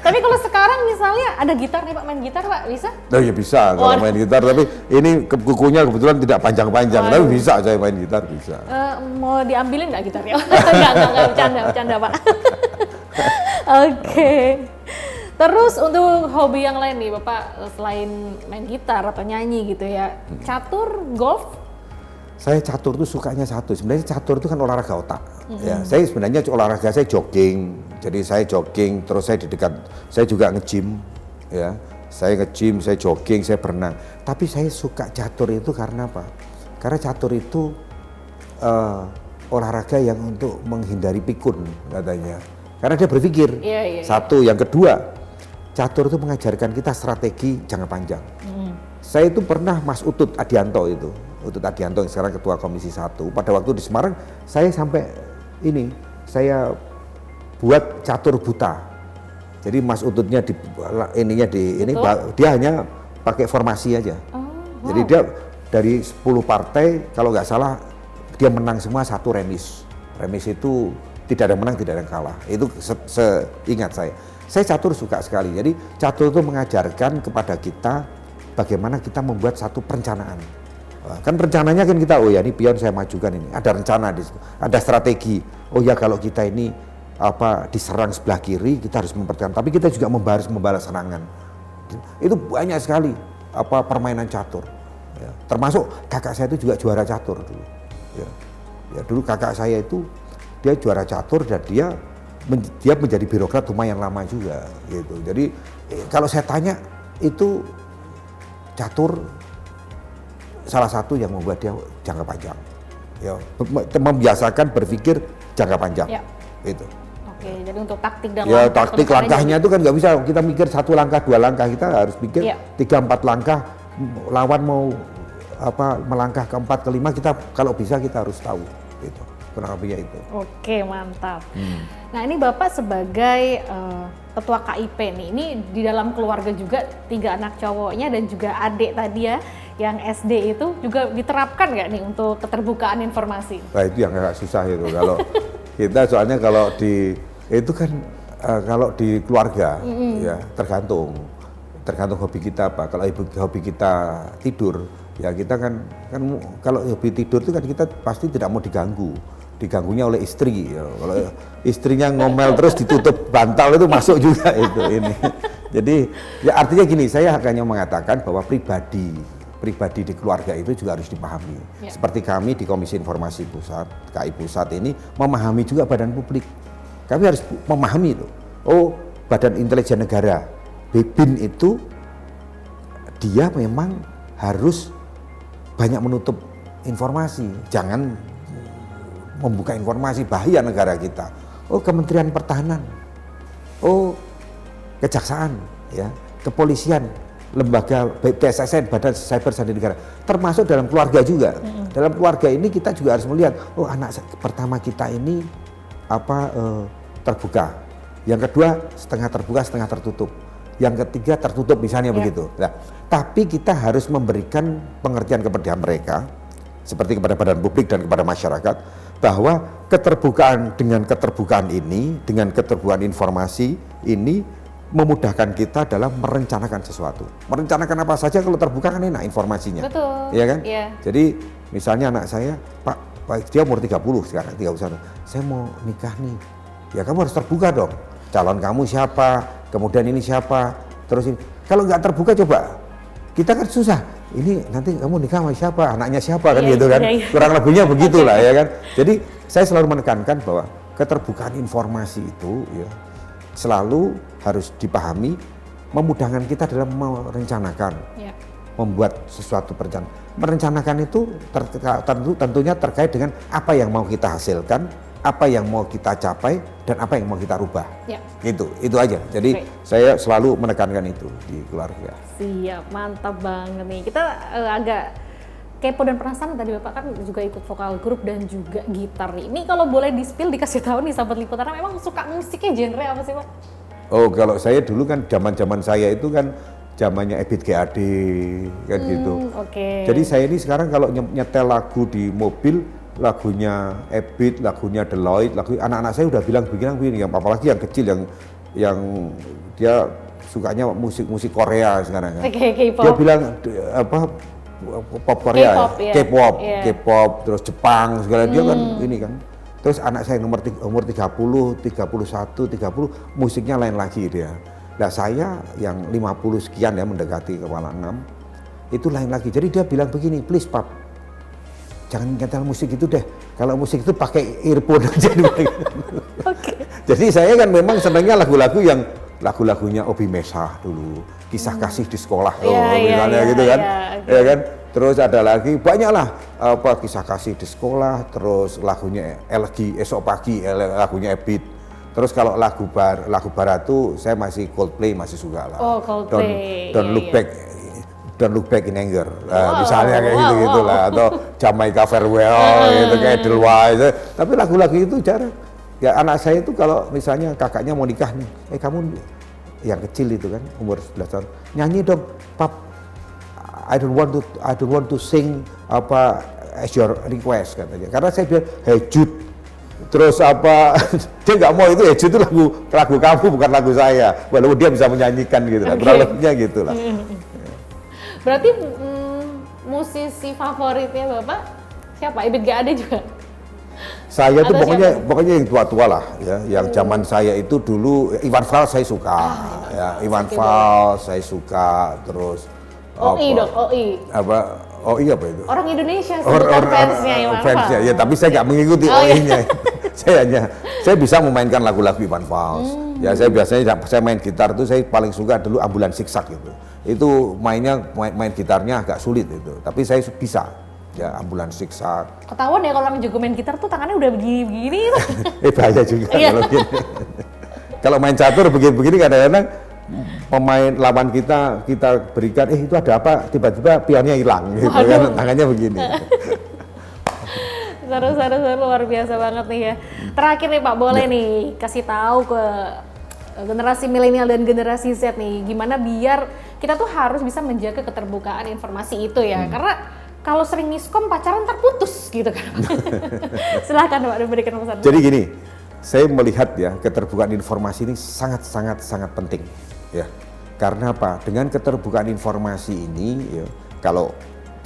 Tapi kalau sekarang misalnya ada gitar nih Pak, main gitar Pak, bisa? Oh ya bisa kalau main gitar, tapi ini kukunya kebetulan tidak panjang-panjang, tapi bisa saya main gitar, bisa. Mau diambilin nggak gitarnya? Enggak, bercanda Pak. Oke. Terus untuk hobi yang lain nih Bapak, selain main gitar atau nyanyi gitu ya, catur, golf? Saya catur tuh sukanya satu, sebenarnya catur itu kan olahraga otak. Ya, saya sebenarnya olahraga saya jogging, jadi saya jogging, terus saya di dekat, saya juga nge-gym, ya. Saya nge-gym, saya jogging, saya berenang. Tapi saya suka catur itu karena apa? Karena catur itu olahraga yang untuk menghindari pikun katanya. Karena dia berpikir. Satu, yang kedua, catur itu mengajarkan kita strategi jangka panjang. Saya itu pernah Mas Utut Adianto yang sekarang Ketua Komisi 1. Pada waktu di Semarang, saya sampai saya buat catur buta. Jadi Mas Ututnya dia hanya pakai formasi aja. Jadi dia dari 10 partai, kalau nggak salah dia menang semua, 1 remis. Remis itu tidak ada yang menang, tidak ada yang kalah. Itu seingat saya. Saya catur suka sekali. Jadi catur itu mengajarkan kepada kita bagaimana kita membuat satu perencanaan. Kan rencananya kan kita, oh ya ini pion saya majukan ini. Ada rencana di situ, ada strategi. Oh ya kalau kita ini diserang sebelah kiri, kita harus mempertahankan. Tapi kita juga harus membalas serangan. Itu banyak sekali permainan catur. Ya. Termasuk kakak saya itu juga juara catur dulu. Ya dulu kakak saya itu dia juara catur dan dia menjadi birokrat lumayan lama juga gitu. Jadi kalau saya tanya itu catur salah satu yang membuat dia jangka panjang. Ya, membiasakan berpikir jangka panjang. Ya. Itu. Oke, jadi untuk taktik dan langkah. Ya, taktik langkahnya itu kan nggak bisa kita mikir 1 langkah, 2 langkah, kita harus pikir 3-4 langkah. Lawan mau melangkah ke 4, ke 5, kita kalau bisa kita harus tahu gitu. Kurang lebihnya itu. Oke, mantap. Nah ini Bapak sebagai ketua KIP nih, ini di dalam keluarga juga 3 anak cowoknya dan juga adik tadi ya, yang SD itu juga diterapkan nggak nih untuk keterbukaan informasi? Nah itu yang agak susah itu kalau kita soalnya kalau itu kan kalau di keluarga ya tergantung hobi kita apa. Kalau hobi kita tidur ya kita kan kalau hobi tidur itu kan kita pasti tidak mau diganggunya oleh istri ya. Kalau istrinya ngomel terus ditutup bantal itu masuk juga itu ini. Jadi ya artinya gini, saya hanya mengatakan bahwa pribadi pribadi di keluarga itu juga harus dipahami. Seperti kami di Komisi Informasi Pusat, KI Pusat ini memahami juga badan publik. Kami harus memahami loh. Oh, Badan Intelijen Negara, BIN itu dia memang harus banyak menutup informasi, jangan membuka informasi, bahaya negara kita. Oh, Kementerian Pertahanan, oh, Kejaksaan, ya, Kepolisian, lembaga BSSN, Badan Cyber Sandi Negara, termasuk dalam keluarga juga. Dalam keluarga ini kita juga harus melihat, oh, anak pertama kita ini terbuka, yang kedua setengah terbuka, setengah tertutup, yang ketiga tertutup misalnya begitu. Nah, tapi kita harus memberikan pengertian kepada mereka, seperti kepada badan publik dan kepada masyarakat, bahwa keterbukaan dengan keterbukaan ini, dengan keterbukaan informasi ini memudahkan kita dalam merencanakan sesuatu. Merencanakan apa saja kalau terbuka kan enak informasinya. Betul. Iya kan? Iya. Jadi misalnya anak saya, Pak, dia umur 30 sekarang, 31. Saya mau nikah nih. Ya kamu harus terbuka dong. Calon kamu siapa? Kemudian ini siapa? Terus ini. Kalau nggak terbuka coba, kita kan susah. Ini nanti kamu nikah sama siapa? Anaknya siapa kan gitu kan? Kurang lebihnya begitulah ya kan. Jadi saya selalu menekankan bahwa keterbukaan informasi itu ya selalu harus dipahami, memudahkan kita dalam merencanakan, membuat sesuatu perencanaan. Merencanakan itu tentunya terkait dengan apa yang mau kita hasilkan, apa yang mau kita capai, dan apa yang mau kita rubah. Itu aja. Jadi saya selalu menekankan itu di keluarga. Siap, mantap banget nih. Kita agak kepo dan penasaran, tadi Bapak kan juga ikut vokal grup dan juga gitar nih. Ini kalau boleh di-spill, dikasih tahu nih sahabat Liputan, memang suka musiknya genre apa sih Pak? Oh, kalau saya dulu kan zaman saya itu kan zamannya Ebit GAD kan gitu. Jadi saya ini sekarang kalau nyetel lagu di mobil, lagunya Ebit, lagunya Deloitte, lagu anak-anak saya udah bilang begini, apalagi yang kecil yang dia sukanya musik Korea sekarang kan. K-pop. Dia bilang pop Korea, K-pop, terus Jepang segala dia kan ini kan. Terus anak saya umur 30, 31, 30 musiknya lain lagi dia. Nah saya yang 50 sekian ya mendekati kepala 6 itu lain lagi. Jadi dia bilang begini, please Pap, jangan nyetel musik itu deh. Kalau musik itu pakai earphone aja. Jadi saya kan memang senangnya lagunya Obi Mesah dulu, kisah kasih di sekolah misalnya gitu kan. Ya kan? Terus ada lagi banyaklah kisah kasih di sekolah, terus lagunya Elgi esok pagi, lagunya Ebit. Terus kalau lagu barat tuh saya masih Coldplay masih suka lah. Oh, Coldplay. Don't look back in anger. Misalnya kayak gitu lah, atau Jamaica Farewell gitu kayak Edelweiss. Tapi lagu-lagu itu jarang. Ya anak saya itu kalau misalnya kakaknya mau nikah nih, kamu yang kecil itu kan umur 11 tahun, nyanyi dong, Pap. I don't want to sing as your request katanya. Karena saya bilang, hey Jude, terus dia nggak mau itu, hey Jude itu lagu kamu bukan lagu saya. Walaupun dia bisa menyanyikan gitu lah, kurang lebihnya gitu lah. Berarti musisi favoritnya Bapak siapa? Ebit GAD juga? Saya tuh pokoknya yang tua-tua lah ya, yang zaman saya itu dulu Iwan Fals saya suka, Iwan Fals saya suka, terus OI dong, OI. OI apa itu? Orang Indonesia sebutan fansnya Iwan Fals. Ya, tapi saya nggak mengikuti OI-nya. saya bisa memainkan lagu-lagu Iwan Fals. Ya saya biasanya saya main gitar tuh saya paling suka dulu Ambulan Siksak gitu. Itu main gitarnya agak sulit itu, tapi saya bisa. Ya Ambulan Siksak. Ketahuan ya kalau orang jago main gitar tuh tangannya udah begini-begini. Bahaya juga kalau gini. Kalau main catur begini kadang-kadang pemain lawan kita berikan itu ada apa, tiba-tiba pionnya hilang gitu kan, tangannya begini. Seru luar biasa banget nih ya. Terakhir nih Pak, boleh nih kasih tahu ke generasi milenial dan generasi Z nih, gimana biar kita tuh harus bisa menjaga keterbukaan informasi itu ya, karena kalau sering miskom pacaran terputus gitu kan. Silahkan Pak, diberikan pesan. Jadi gini, saya melihat ya keterbukaan informasi ini sangat penting ya. Karena apa? Dengan keterbukaan informasi ini ya, kalau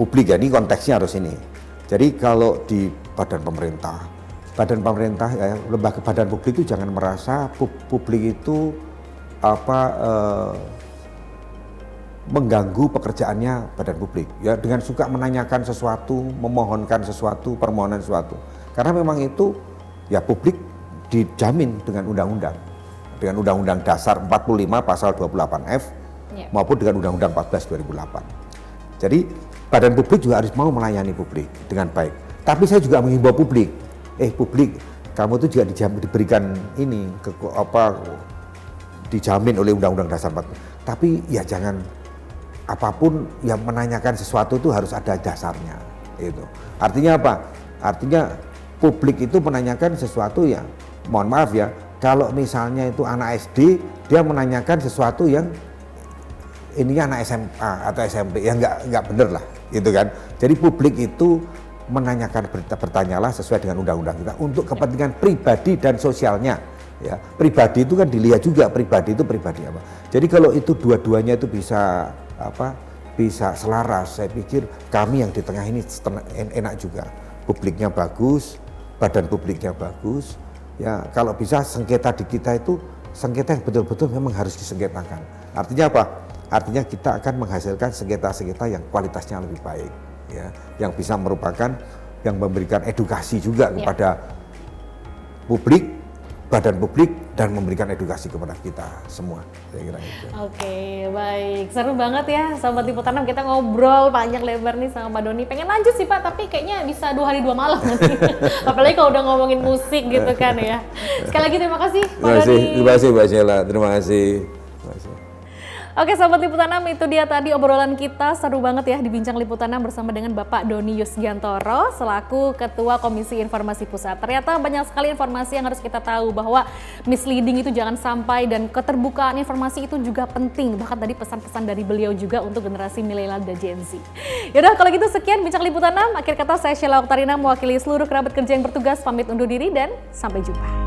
publik ya, ini konteksnya harus ini. Jadi kalau di badan pemerintah ya, lembaga badan publik itu jangan merasa publik itu mengganggu pekerjaannya badan publik ya, dengan suka menanyakan sesuatu, memohonkan sesuatu, permohonan sesuatu. Karena memang itu ya publik dijamin dengan undang-undang. Dengan Undang-Undang Dasar 45 pasal 28F maupun dengan Undang-Undang 14 2008. Jadi badan publik juga harus mau melayani publik dengan baik. Tapi saya juga menghimbau publik, publik, kamu itu juga diberikan ini dijamin oleh Undang-Undang Dasar 45. Tapi ya jangan apapun yang menanyakan sesuatu itu harus ada dasarnya. Itu. Artinya apa? Artinya publik itu menanyakan sesuatu yang, mohon maaf ya, kalau misalnya itu anak SD, dia menanyakan sesuatu yang ininya anak SMA atau SMP, ya nggak bener lah, gitu kan. Jadi publik itu menanyakan bertanyalah sesuai dengan undang-undang kita untuk kepentingan pribadi dan sosialnya. Ya, pribadi itu kan dilihat juga, pribadi itu pribadi apa. Jadi kalau itu dua-duanya itu bisa bisa selaras, saya pikir kami yang di tengah ini enak juga. Publiknya bagus, badan publiknya bagus. Ya, kalau bisa sengketa di kita itu sengketa yang betul-betul memang harus disengketakan. Artinya apa? Artinya kita akan menghasilkan sengketa-sengketa yang kualitasnya lebih baik, ya, yang bisa merupakan yang memberikan edukasi juga kepada publik, badan publik, dan memberikan edukasi kepada kita semua, saya kira itu. Oke, baik. Seru banget ya, Sobat Liputan 6, kita ngobrol panjang lebar nih sama Pak Doni. Pengen lanjut sih Pak, tapi kayaknya bisa 2 hari 2 malam nanti. Apalagi kalau udah ngomongin musik gitu kan ya. Sekali lagi terima kasih Pak Doni. Terima kasih Mbak Sheila, terima kasih. Oke Sobat Liputan 6, itu dia tadi obrolan kita, seru banget ya di Bincang Liputan 6 bersama dengan Bapak Doni Yusgiantoro selaku Ketua Komisi Informasi Pusat. Ternyata banyak sekali informasi yang harus kita tahu, bahwa misleading itu jangan sampai, dan keterbukaan informasi itu juga penting. Bahkan tadi pesan-pesan dari beliau juga untuk generasi milenial dan Gen Z. Yaudah kalau gitu sekian Bincang Liputan 6, akhir kata saya Sheila Oktarina mewakili seluruh kerabat kerja yang bertugas pamit undur diri dan sampai jumpa.